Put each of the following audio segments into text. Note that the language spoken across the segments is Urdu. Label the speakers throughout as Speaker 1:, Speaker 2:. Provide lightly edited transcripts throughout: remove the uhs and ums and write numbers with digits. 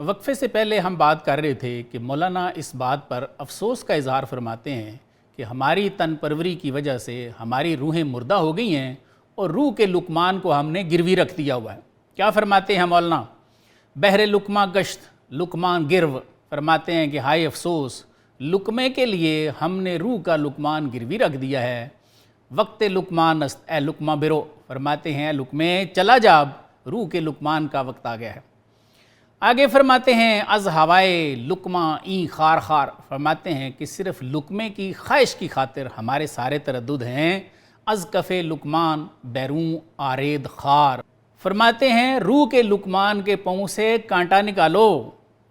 Speaker 1: وقفے سے پہلے ہم بات کر رہے تھے کہ مولانا اس بات پر افسوس کا اظہار فرماتے ہیں کہ ہماری تن پروری کی وجہ سے ہماری روحیں مردہ ہو گئی ہیں اور روح کے لقمان کو ہم نے گروی رکھ دیا ہوا ہے۔ کیا فرماتے ہیں مولانا؟ بہر لقمہ گشت لقمان گرو، فرماتے ہیں کہ ہائے افسوس، لقمے کے لیے ہم نے روح کا لقمان گروی رکھ دیا ہے۔ وقت لقمان است، اے لقمہ برو، فرماتے ہیں اے لقمے چلا جا، روح کے لقمان کا وقت آ گیا ہے۔ آگے فرماتے ہیں از ہوائے لقمہ این خار خار، فرماتے ہیں کہ صرف لقمے کی خواہش کی خاطر ہمارے سارے تردد ہیں۔ از کف لقمان بیرون آرید خار، فرماتے ہیں روح کے لقمان کے پاؤں سے کانٹا نکالو۔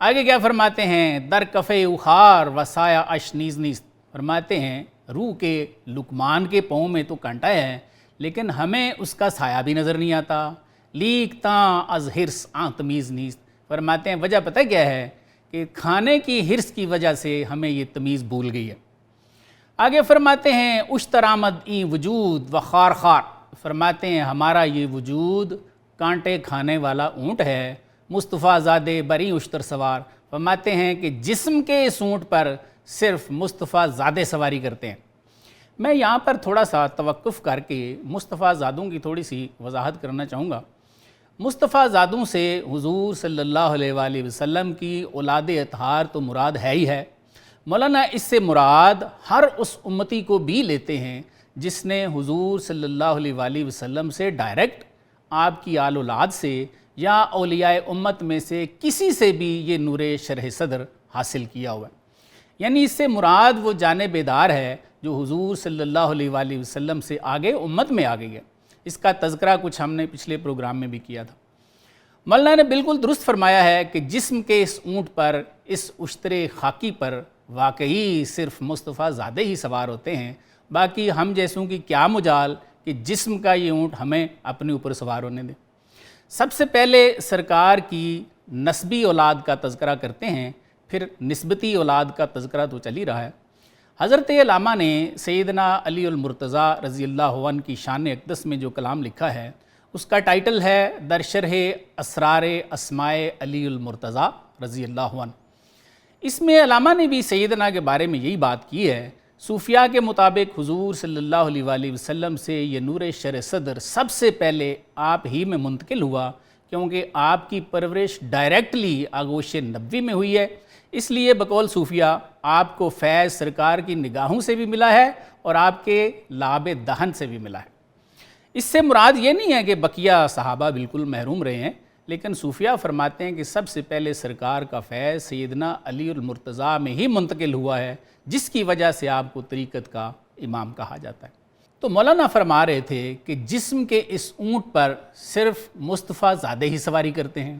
Speaker 1: آگے کیا فرماتے ہیں؟ در کف اخار وسایا اش نیز نیز، فرماتے ہیں روح کے لقمان کے پاؤں میں تو کانٹا ہے لیکن ہمیں اس کا سایہ بھی نظر نہیں آتا۔ لیکتا از ہرس آن تمیز نیز، فرماتے ہیں وجہ پتہ کیا ہے کہ کھانے کی ہرس کی وجہ سے ہمیں یہ تمیز بھول گئی ہے۔ آگے فرماتے ہیں اشتر آمد این وجود و خار خار، فرماتے ہیں ہمارا یہ وجود کانٹے کھانے والا اونٹ ہے۔ مصطفیٰ زادے بری اشتر سوار، فرماتے ہیں کہ جسم کے اس اونٹ پر صرف مصطفیٰ زادے سواری کرتے ہیں۔ میں یہاں پر تھوڑا سا توقف کر کے مصطفیٰ زادوں کی تھوڑی سی وضاحت کرنا چاہوں گا۔ مصطفیٰ زادوں سے حضور صلی اللہ علیہ وآلہ وسلم کی اولاد اطہار تو مراد ہے ہی ہے۔ مولانا اس سے مراد ہر اس امتی کو بھی لیتے ہیں جس نے حضور صلی اللہ علیہ وآلہ وسلم سے ڈائریکٹ، آپ کی آل اولاد سے یا اولیاء امت میں سے کسی سے بھی یہ نور شرح صدر حاصل کیا ہوا ہے۔ یعنی اس سے مراد وہ جانب بیدار ہے جو حضور صلی اللہ علیہ وآلہ وسلم سے آگے امت میں آ گئی ہے۔ اس کا تذکرہ کچھ ہم نے پچھلے پروگرام میں بھی کیا تھا۔ مولانا نے بالکل درست فرمایا ہے کہ جسم کے اس اونٹ پر، اس اشتر خاکی پر واقعی صرف مصطفیٰ زادے ہی سوار ہوتے ہیں، باقی ہم جیسوں کی کیا مجال کہ جسم کا یہ اونٹ ہمیں اپنے اوپر سوار ہونے دیں۔ سب سے پہلے سرکار کی نسبی اولاد کا تذکرہ کرتے ہیں، پھر نسبتی اولاد کا تذکرہ تو چل ہی رہا ہے۔ حضرت علامہ نے سیدنا علی المرتضیٰ رضی اللہ عنہ کی شان اقدس میں جو کلام لکھا ہے اس کا ٹائٹل ہے در شرح اسرار اسماء علی المرتضیٰ رضی اللہ عنہ۔ اس میں علامہ نے بھی سیدنا کے بارے میں یہی بات کی ہے۔ صوفیاء کے مطابق حضور صلی اللہ علیہ وآلہ وسلم سے یہ نور شرح صدر سب سے پہلے آپ ہی میں منتقل ہوا، کیونکہ آپ کی پرورش ڈائریکٹلی آغوش نبوی میں ہوئی ہے۔ اس لیے بقول صوفیاء آپ کو فیض سرکار کی نگاہوں سے بھی ملا ہے اور آپ کے لعاب دہن سے بھی ملا ہے۔ اس سے مراد یہ نہیں ہے کہ بقیہ صحابہ بالکل محروم رہے ہیں، لیکن صوفیاء فرماتے ہیں کہ سب سے پہلے سرکار کا فیض سیدنا علی المرتضیٰ میں ہی منتقل ہوا ہے، جس کی وجہ سے آپ کو طریقت کا امام کہا جاتا ہے۔ تو مولانا فرما رہے تھے کہ جسم کے اس اونٹ پر صرف مصطفیٰ زادے ہی سواری کرتے ہیں۔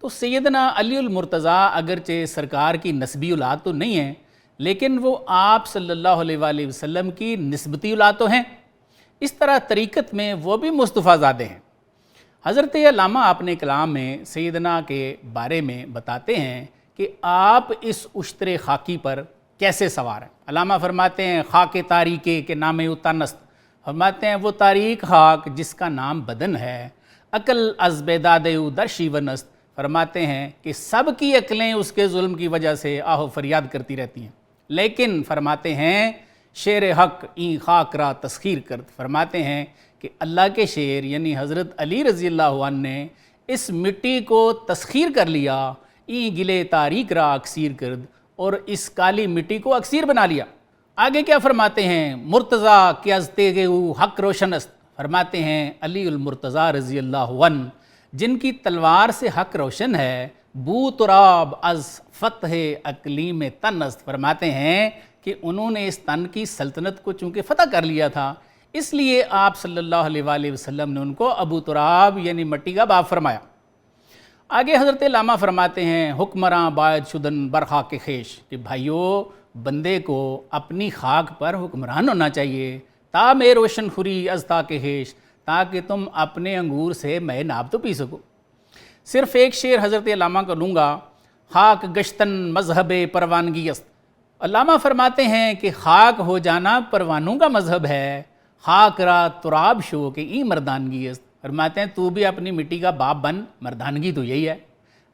Speaker 1: تو سیدنا علی المرتضیٰ اگرچہ سرکار کی نسبی اولاد تو نہیں ہیں، لیکن وہ آپ صلی اللہ علیہ وآلہ وسلم کی نسبتی اولاد تو ہیں۔ اس طرح طریقت میں وہ بھی مصطفیٰ زادے ہیں۔ حضرت علامہ اپنے کلام میں سیدنا کے بارے میں بتاتے ہیں کہ آپ اس اشتر خاکی پر کیسے سوار ہیں۔ علامہ فرماتے ہیں خاک تاریکے کے نام اتنست، فرماتے ہیں وہ تاریک خاک جس کا نام بدن ہے۔ عقل از بیداد در شیونست، فرماتے ہیں کہ سب کی عقلیں اس کے ظلم کی وجہ سے آہ و فریاد کرتی رہتی ہیں، لیکن فرماتے ہیں شیر حق این خاک را تسخیر کرد، فرماتے ہیں کہ اللہ کے شیر یعنی حضرت علی رضی اللہ عنہ نے اس مٹی کو تسخیر کر لیا، این گلے تاریک را اکسیر کرد، اور اس کالی مٹی کو اکسیر بنا لیا۔ آگے کیا فرماتے ہیں؟ مرتضیٰ کے از تیغ او حق روشن است، فرماتے ہیں علی المرتضیٰ رضی اللہ عنہ جن کی تلوار سے حق روشن ہے، بو تراب از فتح اقلیم تن است، فرماتے ہیں کہ انہوں نے اس تن کی سلطنت کو چونکہ فتح کر لیا تھا، اس لیے آپ صلی اللہ علیہ وآلہ وسلم نے ان کو ابو تراب یعنی مٹی کا باپ فرمایا۔ آگے حضرت علامہ فرماتے ہیں حکمراں باید شدن بر خاک خیش، کہ بھائیو بندے کو اپنی خاک پر حکمران ہونا چاہیے، تا میں روشن خوری از تا کے خیش، تاکہ تم اپنے انگور سے میں ناب تو پی سکو۔ صرف ایک شعر حضرت علامہ کا لوں گا، خاک گشتن مذہب پروانگی است، علامہ فرماتے ہیں کہ خاک ہو جانا پروانوں کا مذہب ہے، خاک را تراب شو کہ ای مردانگی است، فرماتے ہیں تو بھی اپنی مٹی کا باپ بن، مردانگی تو یہی ہے۔